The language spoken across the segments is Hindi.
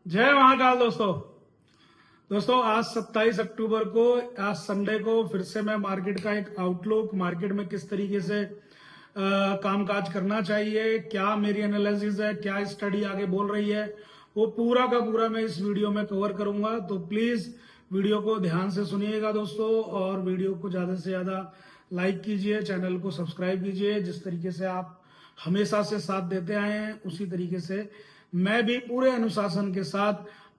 जय महाकाल दोस्तों आज 27 अक्टूबर को आज संडे को फिर से मैं मार्केट का एक आउटलुक, मार्केट में किस तरीके से कामकाज करना चाहिए, क्या मेरी एनालिसिस है, क्या स्टडी आगे बोल रही है, वो पूरा का पूरा मैं इस वीडियो में कवर करूंगा। तो प्लीज वीडियो को ध्यान से सुनिएगा दोस्तों, और वीडियो को ज्यादा से ज्यादा लाइक कीजिए, चैनल को सब्सक्राइब कीजिए। जिस तरीके से आप हमेशा से साथ देते आए हैं उसी तरीके से मैं भी पूरे अनुशासन के साथ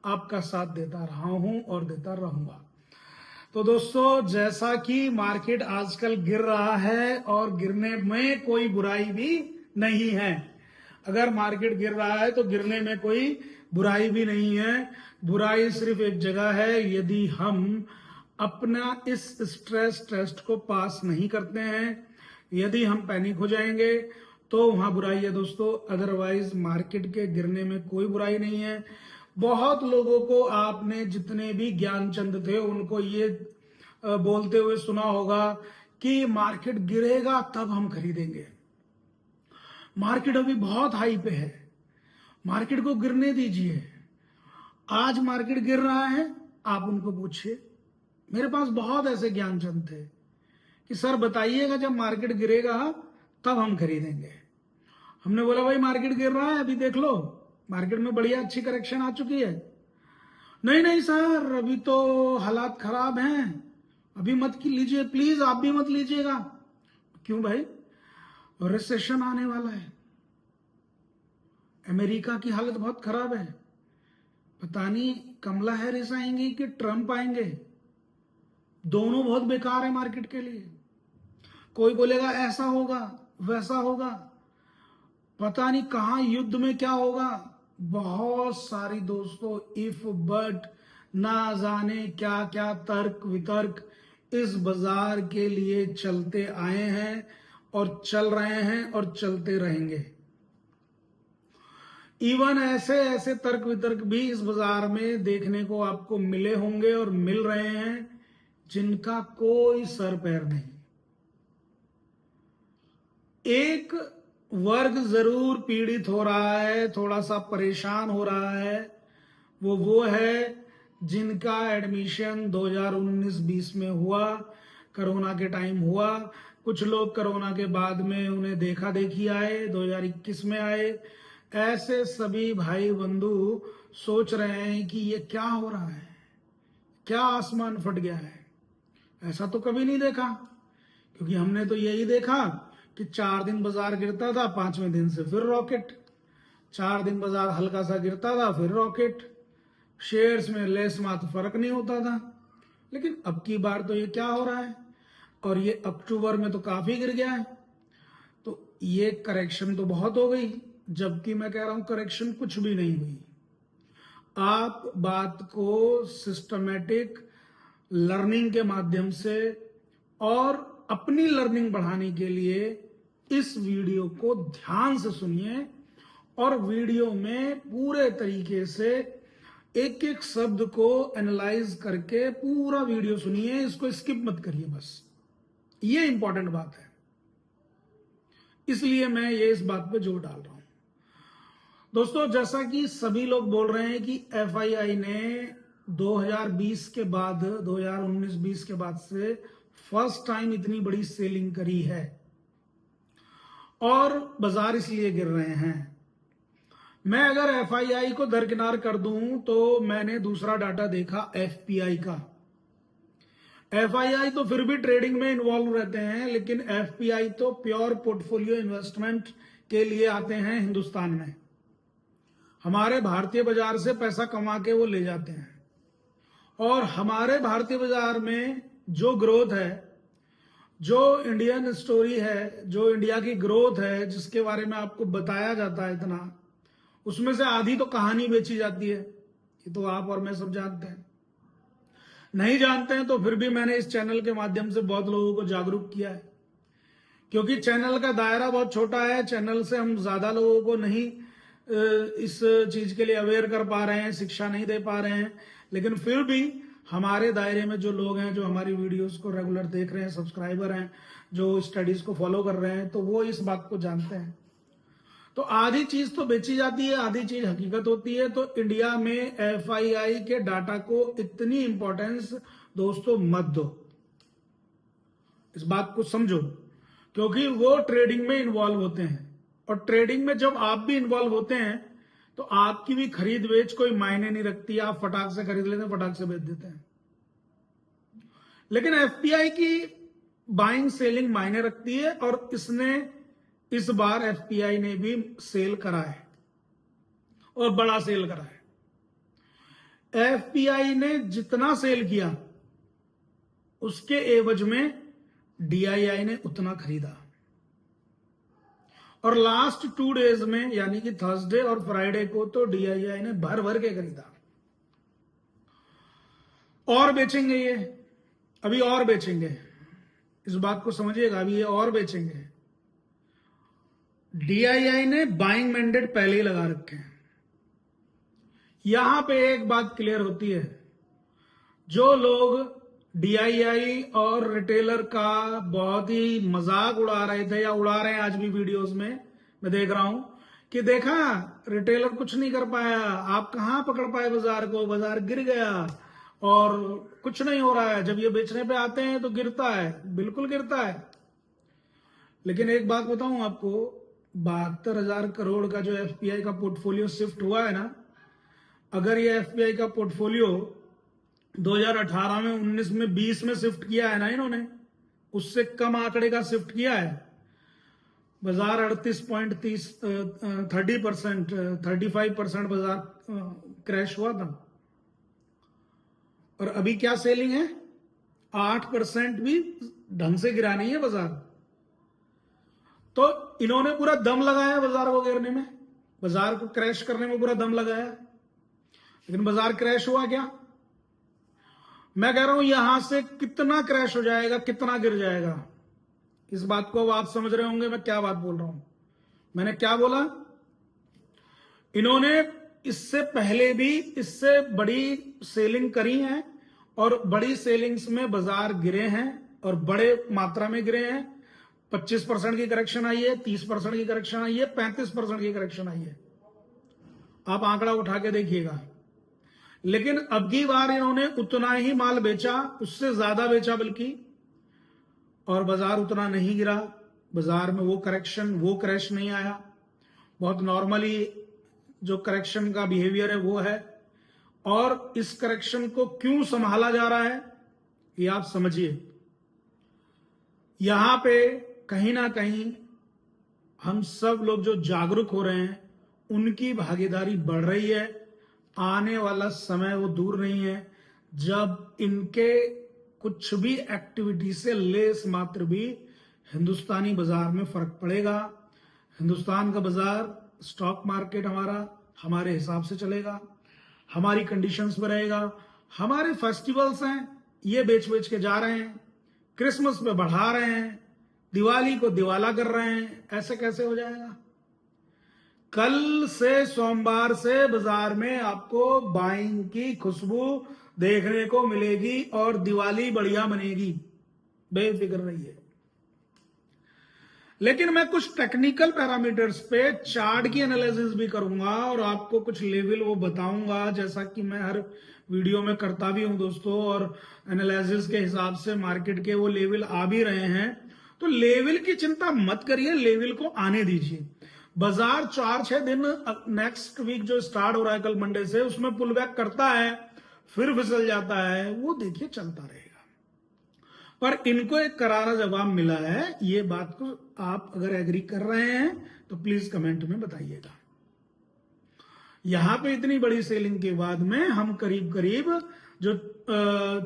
आपका साथ देता रहा हूं और देता रहूंगा। तो दोस्तों, जैसा कि मार्केट आजकल गिर रहा है और गिरने में कोई बुराई भी नहीं है। अगर मार्केट गिर रहा है तो गिरने में कोई बुराई भी नहीं है। बुराई सिर्फ एक जगह है, यदि हम अपना इस स्ट्रेस टेस्ट को पास नहीं करते हैं, यदि हम पैनिक हो जाएंगे तो वहां बुराई है दोस्तों। अदरवाइज मार्केट के गिरने में कोई बुराई नहीं है। बहुत लोगों को आपने, जितने भी ज्ञानचंद थे, उनको ये बोलते हुए सुना होगा कि मार्केट गिरेगा तब हम खरीदेंगे। मार्केट अभी बहुत हाई पे है, मार्केट को गिरने दीजिए। आज मार्केट गिर रहा है, आप उनको पूछिए। मेरे पास बहुत ऐसे ज्ञानचंद थे कि सर बताइएगा जब मार्केट गिरेगा तब हम खरीदेंगे। हमने बोला भाई मार्केट गिर रहा है, अभी देख लो, मार्केट में बढ़िया अच्छी करेक्शन आ चुकी है। नहीं नहीं सर, अभी तो हालात खराब हैं, अभी मत लीजिए, प्लीज आप भी मत लीजिएगा। क्यों भाई? रिसेशन आने वाला है, अमेरिका की हालत बहुत खराब है, पता नहीं कमला हैरिस आएंगी कि ट्रंप आएंगे, दोनों बहुत बेकार है मार्केट के लिए। कोई बोलेगा ऐसा होगा वैसा होगा, पता नहीं कहां युद्ध में क्या होगा। बहुत सारी दोस्तों इफ बट ना जाने क्या क्या तर्क वितर्क इस बाजार के लिए चलते आए हैं और चल रहे हैं और चलते रहेंगे। इवन ऐसे ऐसे तर्क वितर्क भी इस बाजार में देखने को आपको मिले होंगे और मिल रहे हैं जिनका कोई सर पैर नहीं। एक वर्ग जरूर पीड़ित हो रहा है, थोड़ा सा परेशान हो रहा है, वो है जिनका एडमिशन 2019-20 में हुआ, कोरोना के टाइम हुआ। कुछ लोग कोरोना के बाद में उन्हें देखा देखी आए, 2021 में आए। ऐसे सभी भाई बंधु सोच रहे हैं कि ये क्या हो रहा है, क्या आसमान फट गया है। ऐसा तो कभी नहीं देखा, क्योंकि हमने तो यही देखा कि 4 दिन बाजार गिरता था, 5वें दिन से फिर रॉकेट। 4 दिन बाजार हल्का सा गिरता था, फिर रॉकेट। शेयर्स में लेस मात्र फर्क नहीं होता था। लेकिन अब की बार तो ये क्या हो रहा है, और ये अक्टूबर में तो काफी गिर गया है। तो ये करेक्शन तो बहुत हो गई, जबकि मैं कह रहा हूं करेक्शन कुछ भी नहीं हुई। आप बात को सिस्टमेटिक लर्निंग के माध्यम से और अपनी लर्निंग बढ़ाने के लिए इस वीडियो को ध्यान से सुनिए, और वीडियो में पूरे तरीके से एक एक शब्द को एनालाइज करके पूरा वीडियो सुनिए, इसको स्किप मत करिए। बस ये इंपॉर्टेंट बात है, इसलिए मैं ये इस बात पे जोर डाल रहा हूं दोस्तों। जैसा कि सभी लोग बोल रहे हैं कि एफआईआई ने 2020 के बाद, 2019-20 के बाद से फर्स्ट टाइम इतनी बड़ी सेलिंग करी है, और बाजार इसलिए गिर रहे हैं। मैं अगर एफआईआई को दरकिनार कर दूं तो मैंने दूसरा डाटा देखा एफपीआई का। एफआईआई तो फिर भी ट्रेडिंग में इन्वॉल्व रहते हैं, लेकिन एफपीआई तो प्योर पोर्टफोलियो इन्वेस्टमेंट के लिए आते हैं हिंदुस्तान में। हमारे भारतीय बाजार से पैसा कमा के वो ले जाते हैं, और हमारे भारतीय बाजार में जो ग्रोथ है, जो इंडियन स्टोरी है, जो इंडिया की ग्रोथ है, जिसके बारे में आपको बताया जाता है इतना, उसमें से आधी तो कहानी बेची जाती है। ये तो आप और मैं सब जानते हैं। नहीं जानते हैं तो फिर भी मैंने इस चैनल के माध्यम से बहुत लोगों को जागरूक किया है, क्योंकि चैनल का दायरा बहुत छोटा है। चैनल से हम ज्यादा लोगों को नहीं इस चीज के लिए अवेयर कर पा रहे हैं, शिक्षा नहीं दे पा रहे हैं। लेकिन फिर भी हमारे दायरे में जो लोग हैं, जो हमारी वीडियोस को रेगुलर देख रहे हैं, सब्सक्राइबर हैं, जो स्टडीज को फॉलो कर रहे हैं, तो वो इस बात को जानते हैं। तो आधी चीज तो बेची जाती है, आधी चीज हकीकत होती है। तो इंडिया में एफआईआई के डाटा को इतनी इंपॉर्टेंस दोस्तों मत दो, इस बात को समझो, क्योंकि वो ट्रेडिंग में इन्वॉल्व होते हैं, और ट्रेडिंग में जब आप भी इन्वॉल्व होते हैं तो आपकी भी खरीद बेच कोई मायने नहीं रखती, आप फटाक से खरीद लेते हैं, फटाक से बेच देते हैं। लेकिन एफपीआई की बाइंग सेलिंग मायने रखती है, और इस बार एफपीआई ने भी सेल करा है, और बड़ा सेल करा है। एफपीआई ने जितना सेल किया उसके एवज में डीआईआई ने उतना खरीदा, और लास्ट 2 डेज में यानी कि थर्सडे और फ्राइडे को तो डीआईआई ने भर भर के खरीदा। और बेचेंगे ये, अभी और बेचेंगे, इस बात को समझिएगा, अभी ये और बेचेंगे। डीआईआई ने बाइंग मैंडेट पहले ही लगा रखे हैं। यहां पे एक बात क्लियर होती है, जो लोग डीआईआई और रिटेलर का बहुत ही मजाक उड़ा रहे थे या उड़ा रहे हैं आज भी वीडियोस में, मैं देख रहा हूं कि देखा रिटेलर कुछ नहीं कर पाया, आप कहां पकड़ पाए बाजार को, बाजार गिर गया और कुछ नहीं हो रहा है। जब ये बेचने पे आते हैं तो गिरता है, बिल्कुल गिरता है। लेकिन एक बात बताऊं आपको, 72,000 करोड़ का जो एफपीआई का पोर्टफोलियो शिफ्ट हुआ है ना, अगर ये एफपीआई का पोर्टफोलियो 2018 में, 19 में, 20 में शिफ्ट किया है ना इन्होंने, उससे कम आंकड़े का शिफ्ट किया है, बाजार 35% बाजार क्रैश हुआ था, और अभी क्या सेलिंग है, 8% भी ढंग से गिरा नहीं है बाजार। तो इन्होंने पूरा दम लगाया बाजार को गिरने में, बाजार को क्रैश करने में पूरा दम लगाया, लेकिन बाजार क्रैश हुआ क्या? मैं कह रहा हूं यहां से कितना क्रैश हो जाएगा, कितना गिर जाएगा, इस बात को अब आप समझ रहे होंगे मैं क्या बात बोल रहा हूं। मैंने क्या बोला, इन्होंने इससे पहले भी इससे बड़ी सेलिंग करी है, और बड़ी सेलिंग्स में बाजार गिरे हैं, और बड़े मात्रा में गिरे हैं। 25% की करेक्शन आई है, 30% की करेक्शन आई है, 35% की करेक्शन आई है, आप आंकड़ा उठा के देखिएगा। लेकिन अब की बार इन्होंने उतना ही माल बेचा, उससे ज्यादा बेचा बल्कि, और बाजार उतना नहीं गिरा, बाजार में वो क्रैश नहीं आया, बहुत नॉर्मली जो करेक्शन का बिहेवियर है वो है। और इस करेक्शन को क्यों संभाला जा रहा है ये आप समझिए। यहां पे कहीं ना कहीं हम सब लोग जो जागरूक हो रहे हैं उनकी भागीदारी बढ़ रही है। आने वाला समय वो दूर नहीं है जब इनके कुछ भी एक्टिविटी से लेस मात्र भी हिंदुस्तानी बाजार में फर्क पड़ेगा। हिंदुस्तान का बाजार, स्टॉक मार्केट हमारा हमारे हिसाब से चलेगा, हमारी कंडीशंस में रहेगा। हमारे फेस्टिवल्स हैं, ये बेच बेच के जा रहे हैं, क्रिसमस पे बढ़ा रहे हैं, दिवाली को दिवाला कर रहे हैं, ऐसे कैसे हो जाएगा? कल से सोमवार से बाजार में आपको बाइंग की खुशबू देखने को मिलेगी और दिवाली बढ़िया बनेगी, बेफिक्र रहिए। लेकिन मैं कुछ टेक्निकल पैरामीटर्स पे चार्ट की एनालिसिस भी करूंगा और आपको कुछ लेवल वो बताऊंगा, जैसा कि मैं हर वीडियो में करता भी हूं दोस्तों। और एनालिसिस के हिसाब से मार्केट के वो लेवल आ भी रहे हैं, तो लेवल की चिंता मत करिए, लेवल को आने दीजिए। बाजार 4-6 दिन नेक्स्ट वीक जो स्टार्ट हो रहा है कल मंडे से, उसमें पुल बैक करता है, फिर फिसल जाता है, वो देखिए चलता रहेगा। पर इनको एक करारा जवाब मिला है, ये बात को आप अगर एग्री कर रहे हैं तो प्लीज कमेंट में बताइएगा। यहां पे इतनी बड़ी सेलिंग के बाद में हम करीब करीब जो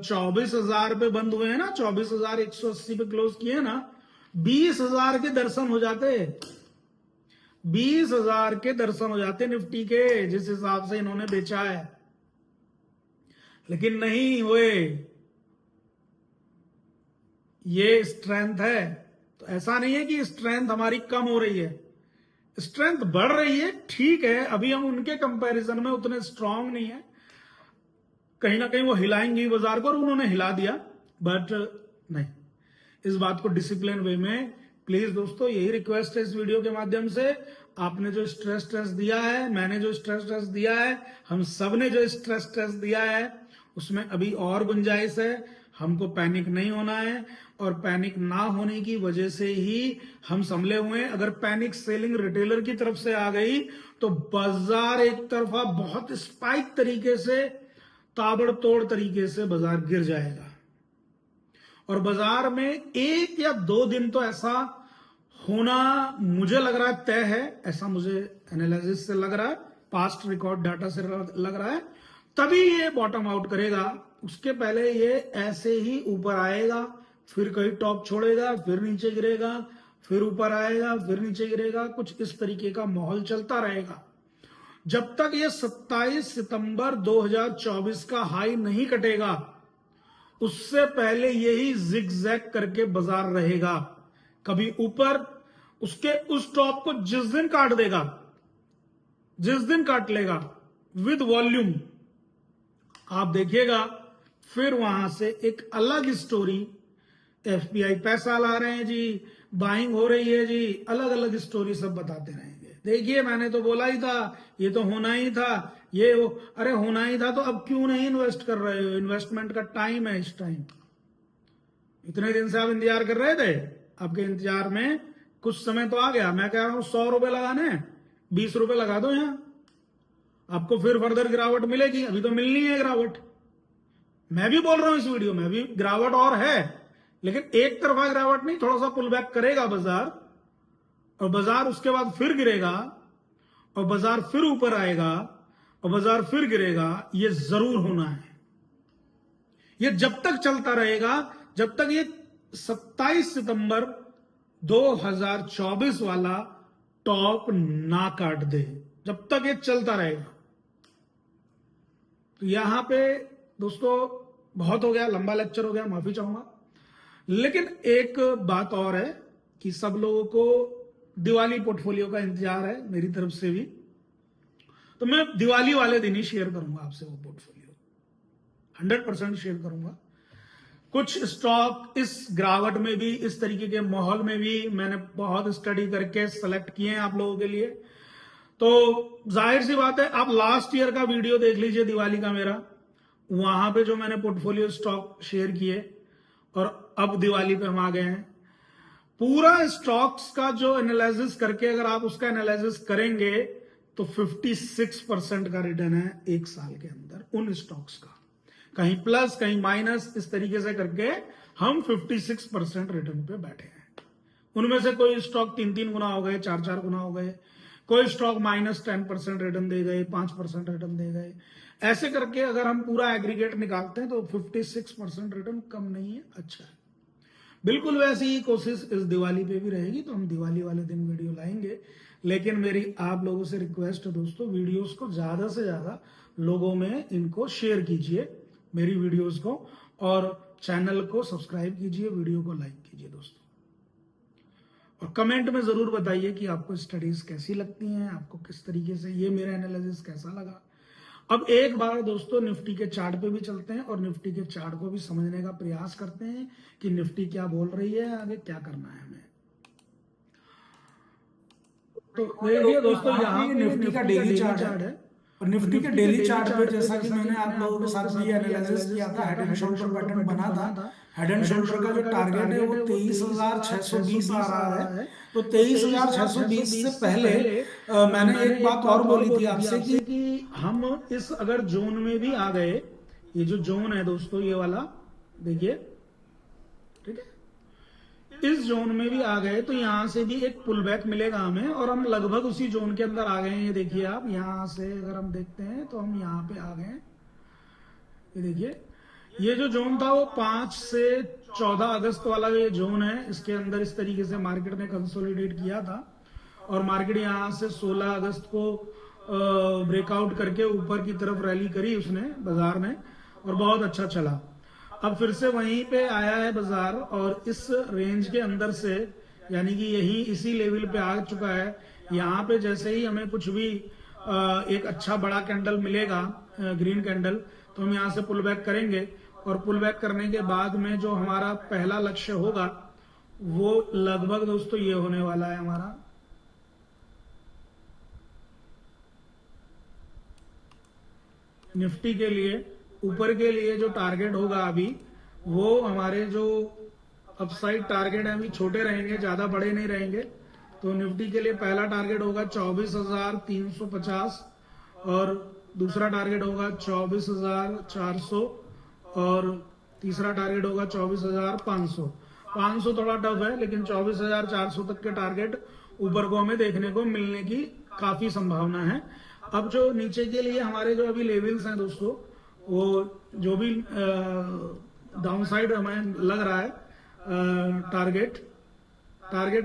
24,000 पे बंद हुए हैं ना, 24,180 पे क्लोज किए ना, 20,000 के दर्शन हो जाते, 20,000 के दर्शन हो जाते निफ्टी के, जिस हिसाब से इन्होंने बेचा है। लेकिन नहीं हुए। ये स्ट्रेंथ है, तो ऐसा नहीं है कि स्ट्रेंथ हमारी कम हो रही है, स्ट्रेंथ बढ़ रही है। ठीक है, अभी हम उनके कंपैरिजन में उतने स्ट्रांग नहीं है, कहीं ना कहीं वो हिलाएंगे बाजार को, और उन्होंने हिला दिया, बट नहीं, इस बात को डिसिप्लिन वे में प्लीज दोस्तों, यही रिक्वेस्ट है इस वीडियो के माध्यम से, आपने जो स्ट्रेस टेस्ट दिया है, मैंने जो स्ट्रेस टेस्ट दिया है, हम सब ने जो स्ट्रेस टेस्ट दिया है, उसमें अभी और गुंजाइश है। हमको पैनिक नहीं होना है, और पैनिक ना होने की वजह से ही हम संभले हुए हैं। अगर पैनिक सेलिंग रिटेलर की तरफ से आ गई तो बाजार एक तरफा बहुत स्पाइक तरीके से, ताबड़तोड़ तरीके से बाजार गिर जाएगा। और बाजार में 1 या 2 दिन तो ऐसा होना मुझे लग रहा है तय है, ऐसा मुझे एनालिसिस से लग रहा है, पास्ट रिकॉर्ड डाटा से लग रहा है। तभी ये बॉटम आउट करेगा, उसके पहले ये ऐसे ही ऊपर आएगा, फिर कहीं टॉप छोड़ेगा, फिर नीचे गिरेगा, फिर ऊपर आएगा, फिर नीचे गिरेगा। कुछ इस तरीके का माहौल चलता रहेगा जब तक ये 27 सितंबर 2024 का हाई नहीं कटेगा। उससे पहले यही जिगजैग करके बाजार रहेगा, कभी ऊपर, उसके उस टॉप को जिस दिन काट देगा, जिस दिन काट लेगा विद वॉल्यूम, आप देखिएगा फिर वहां से एक अलग स्टोरी, एफपीआई पैसा ला रहे हैं जी, बाइंग हो रही है जी, अलग अलग स्टोरी सब बताते रहेंगे। देखिए मैंने तो बोला ही था, ये तो होना ही था, ये वो, अरे होना ही था तो अब क्यों नहीं इन्वेस्ट कर रहे हो? इन्वेस्टमेंट का टाइम है इस टाइम। इतने दिन से आप इंतजार कर रहे थे, आपके इंतजार में कुछ समय तो आ गया। मैं कह रहा हूं 100 रुपए लगाने, 20 रुपए लगा दो यहां, आपको फिर फर्दर गिरावट मिलेगी। अभी तो मिलनी है गिरावट, मैं भी बोल रहा हूं इस वीडियो में, अभी गिरावट और है, लेकिन एक तरफा गिरावट नहीं, थोड़ा सा पुल बैक करेगा बाजार, और बाजार उसके बाद फिर गिरेगा, और बाजार फिर ऊपर आएगा, और बाजार फिर गिरेगा। ये जरूर होना है। ये जब तक चलता रहेगा, जब तक ये 27 सितंबर 2024 वाला टॉप ना काट दे, जब तक ये चलता रहेगा। तो यहां पे दोस्तों बहुत हो गया, लंबा लेक्चर हो गया, माफी चाहूंगा। लेकिन एक बात और है कि सब लोगों को दिवाली पोर्टफोलियो का इंतजार है, मेरी तरफ से भी। तो मैं दिवाली वाले दिन ही शेयर करूंगा आपसे वो पोर्टफोलियो, 100% शेयर करूंगा। कुछ स्टॉक इस गिरावट में भी, इस तरीके के माहौल में भी मैंने बहुत स्टडी करके सेलेक्ट किए हैं आप लोगों के लिए। तो जाहिर सी बात है, आप लास्ट ईयर का वीडियो देख लीजिए दिवाली का मेरा, वहां पे जो मैंने पोर्टफोलियो स्टॉक शेयर किए, और अब दिवाली पे हम आ गए हैं। पूरा स्टॉक्स का जो एनालिसिस करके अगर आप उसका एनालिसिस करेंगे तो 56% का रिटर्न है एक साल के अंदर उन स्टॉक्स का, कहीं प्लस कहीं माइनस, इस तरीके से करके हम 56% रिटर्न पे बैठे हैं। उनमें से कोई स्टॉक 3-3 गुना हो गए, 4-4 गुना हो गए, कोई स्टॉक -10% रिटर्न दे गए, 5% रिटर्न दे गए। ऐसे करके अगर हम पूरा एग्रीगेट निकालते हैं तो 56% रिटर्न कम नहीं है, अच्छा है। बिल्कुल वैसी ही कोशिश इस दिवाली पे भी रहेगी, तो हम दिवाली वाले दिन वीडियो लाएंगे। लेकिन मेरी आप लोगों से रिक्वेस्ट है दोस्तों, वीडियोस को ज्यादा से ज्यादा लोगों में इनको शेयर कीजिए, मेरी वीडियोस को, और चैनल को सब्सक्राइब कीजिए, वीडियो को लाइक कीजिए दोस्तों। और कमेंट में जरूर बताइए कि आपको स्टडीज कैसी लगती हैं, आपको किस तरीके से ये मेरा एनालिसिस कैसा लगा। अब एक बार दोस्तों निफ्टी के चार्ट पे भी चलते हैं, और निफ्टी के चार्ट को भी समझने का प्रयास करते हैं कि निफ्टी क्या बोल रही है, आगे क्या करना है हमें। तो देखिए दोस्तों, यहाँ पे निफ्टी का डेली चार्ट है, और निफ्टी के डेली चार्ट पे जैसा कि मैंने आप लोगों के साथ ये एनालिसिस किया था, हेड एंड शोल्डर पैटर्न बना था। हेड एंड शोल्डर का जो टारगेट है वो 23,620 आ रहा है। तो 23,620 से पहले मैंने एक बात और बोली थी आपसे कि हम इस अगर जोन में भी आ गए, ये जो जोन है दोस्तों ये वाला देखिए, ठीक है, इस जोन में भी आ गए तो यहां से भी एक पुल बैक मिलेगा हमें, और हम लगभग उसी जोन के अंदर आ गए हैं। ये देखिए आप, यहां से अगर हम देखते हैं तो हम यहां पे आ गए। ये देखिए, ये जो जोन था वो 5 से 14 अगस्त वाला ये जोन है, इसके अंदर इस तरीके से मार्केट ने कंसोलिडेट किया था, और मार्केट यहां से 16 अगस्त को ब्रेकआउट करके ऊपर की तरफ रैली करी उसने, बाजार ने, और बहुत अच्छा चला। अब फिर से वहीं पे आया है बाजार, और इस रेंज के अंदर से, यानी कि यही इसी लेवल पे आ चुका है। यहाँ पे जैसे ही हमें कुछ भी एक अच्छा बड़ा कैंडल मिलेगा, ग्रीन कैंडल, तो हम यहाँ से पुल बैक करेंगे, और पुल बैक करने के बाद में जो हमारा पहला लक्ष्य होगा वो लगभग दोस्तों ये होने वाला है हमारा, निफ्टी के लिए ऊपर के लिए जो टारगेट होगा अभी, वो हमारे जो अपसाइड टारगेट है अभी छोटे रहेंगे, ज्यादा बड़े नहीं रहेंगे। तो निफ्टी के लिए पहला टारगेट होगा 24,350 और दूसरा टारगेट होगा 24,400 और तीसरा टारगेट होगा 24,500। 500 थोड़ा टफ है, लेकिन 24,400 तक के टारगेट ऊपर को हमें देखने को मिलने की काफी संभावना है। अब जो नीचे के लिए हमारे जो अभी लेवल्स हैं दोस्तों, वो जो भी डाउन साइड हमें लग रहा है टारगेट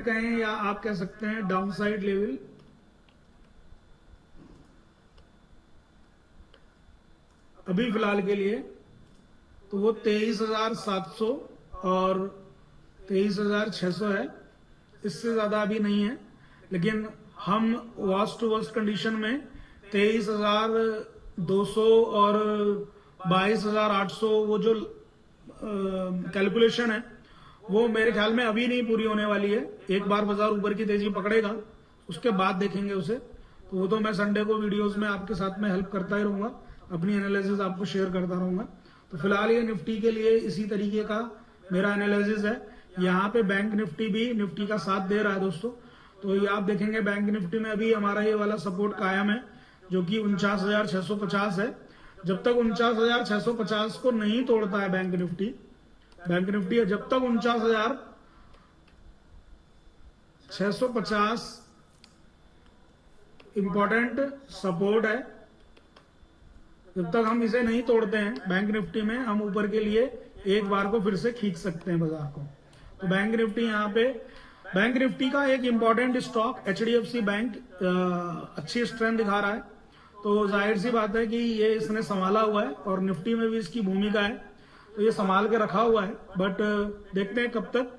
कहें या आप कह सकते हैं डाउन साइड लेवल, अभी फिलहाल के लिए तो वो 23,700 और 23,600 है, इससे ज्यादा अभी नहीं है। लेकिन हम वर्स्ट टू वर्स्ट कंडीशन में 23,200 और 22,800 वो जो कैलकुलेशन है वो मेरे ख्याल में अभी नहीं पूरी होने वाली है। एक बार बाजार ऊपर की तेजी पकड़ेगा उसके बाद देखेंगे उसे। तो वो तो मैं संडे को वीडियोस में आपके साथ में हेल्प करता ही रहूंगा, अपनी एनालिसिस आपको शेयर करता रहूंगा। तो फिलहाल ये निफ्टी के लिए इसी तरीके का मेरा एनालिसिस है। यहाँ पे बैंक निफ्टी भी निफ्टी का साथ दे रहा है दोस्तों। तो ये आप देखेंगे बैंक निफ्टी में अभी हमारा ये वाला सपोर्ट कायम है जो कि 49,650 है। जब तक 49,650 को नहीं तोड़ता है बैंक निफ्टी जब तक 49,650 इंपॉर्टेंट सपोर्ट है, जब तक हम इसे नहीं तोड़ते हैं बैंक निफ्टी में, हम ऊपर के लिए एक बार को फिर से खींच सकते हैं बाजार को। तो बैंक निफ्टी यहाँ पे, बैंक निफ्टी का एक इंपॉर्टेंट स्टॉक HDFC बैंक अच्छी स्ट्रेंथ दिखा रहा है। तो जाहिर सी बात है कि ये इसने संभाला हुआ है और निफ्टी में भी इसकी भूमिका है, तो ये संभाल के रखा हुआ है। बट देखते हैं कब तक।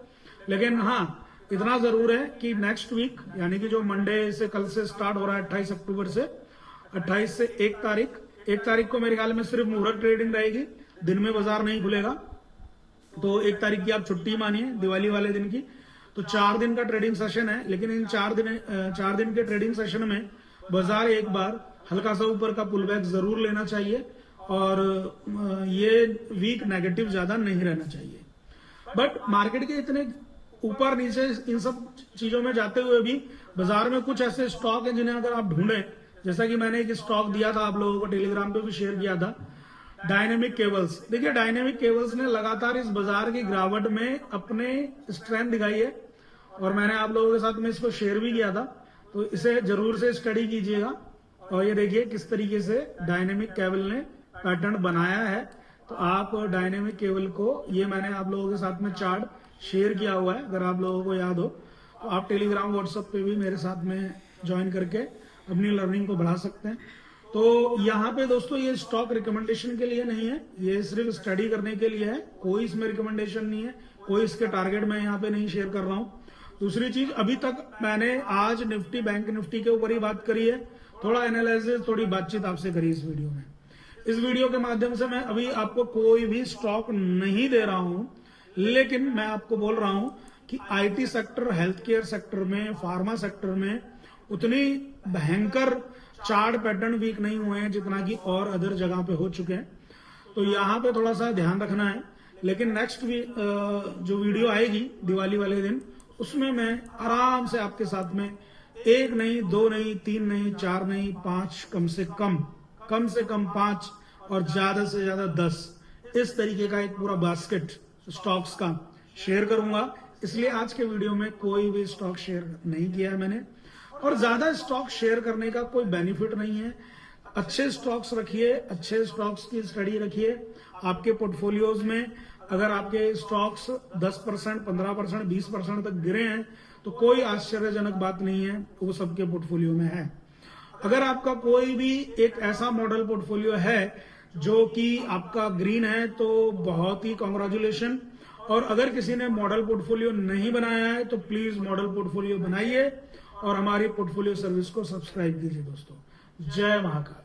लेकिन हाँ, इतना जरूर है कि नेक्स्ट वीक यानी कि जो मंडे से कल से स्टार्ट हो रहा है 28 अक्टूबर से, 28 से 1 तारीख को मेरे ख्याल में सिर्फ मुहूर्त ट्रेडिंग रहेगी, दिन में बाजार नहीं खुलेगा। तो 1 तारीख की आप छुट्टी मानिए दिवाली वाले दिन की। तो 4 दिन का ट्रेडिंग सेशन है, लेकिन इन 4 दिन के ट्रेडिंग सेशन में बाजार एक बार हल्का सा ऊपर का पुल बैक जरूर लेना चाहिए और ये वीक नेगेटिव ज्यादा नहीं रहना चाहिए। बट मार्केट के इतने ऊपर नीचे इन सब चीजों में जाते हुए भी बाजार में कुछ ऐसे स्टॉक हैं जिन्हें अगर आप ढूंढें, जैसा कि मैंने एक स्टॉक दिया था आप लोगों को, टेलीग्राम पे भी शेयर किया था, डायनेमिक केबल्स। देखिए डायनेमिक केबल्स ने लगातार इस बाजार की गिरावट में अपने स्ट्रेंथ दिखाई है और मैंने आप लोगों के साथ में इसको शेयर भी किया था। तो इसे जरूर से स्टडी कीजिएगा और ये देखिए किस तरीके से डायनेमिक केबल ने पैटर्न बनाया है। तो आप डायनेमिक केबल को, ये मैंने आप लोगों के साथ में चार्ट शेयर किया हुआ है, अगर आप लोगों को याद हो तो आप टेलीग्राम व्हाट्सएप पे भी मेरे साथ में ज्वाइन करके अपनी लर्निंग को बढ़ा सकते हैं। तो यहाँ पे दोस्तों ये स्टॉक रिकमेंडेशन के लिए नहीं है, ये सिर्फ स्टडी करने के लिए है, कोई इसमें रिकमेंडेशन नहीं है, कोई इसके टारगेट मैं यहाँ पे नहीं शेयर कर रहा हूँ। दूसरी चीज, अभी तक मैंने आज निफ्टी बैंक निफ्टी के ऊपर ही बात करी है, थोड़ा एनालिसिस थोड़ी बातचीत आपसे करी इस वीडियो में। इस वीडियो के माध्यम से मैं अभी आपको कोई भी स्टॉक नहीं दे रहा हूं, लेकिन मैं आपको बोल रहा हूं कि IT sector, health care sector में, फार्मा सेक्टर में उतनी भयंकर चार्ट पैटर्न वीक नहीं हुए हैं जितना कि और अदर जगह पे हो चुके हैं। तो यहाँ पे थोड़ा सा ध्यान रखना है। लेकिन नेक्स्ट जो वीडियो आएगी दिवाली वाले दिन, उसमें मैं आराम से आपके साथ में 1 नहीं, 2 नहीं, 3 नहीं, 4 नहीं, 5 कम से कम 5 और ज्यादा से ज्यादा 10 इस तरीके का एक पूरा बास्केट स्टॉक्स का शेयर करूंगा। इसलिए आज के वीडियो में कोई भी स्टॉक शेयर नहीं किया है मैंने, और ज्यादा स्टॉक शेयर करने का कोई बेनिफिट नहीं है। अच्छे स्टॉक्स रखिए, अच्छे स्टॉक्स की स्टडी रखिए आपके पोर्टफोलियोज में। अगर आपके स्टॉक्स 10%, 15%, 20% तक गिरे हैं तो कोई आश्चर्यजनक बात नहीं है, वो सबके पोर्टफोलियो में है। अगर आपका कोई भी एक ऐसा मॉडल पोर्टफोलियो है जो कि आपका ग्रीन है तो बहुत ही कॉन्ग्रेचुलेशन, और अगर किसी ने मॉडल पोर्टफोलियो नहीं बनाया है तो प्लीज मॉडल पोर्टफोलियो बनाइए और हमारी पोर्टफोलियो सर्विस को सब्सक्राइब कीजिए दोस्तों। जय महाकाल।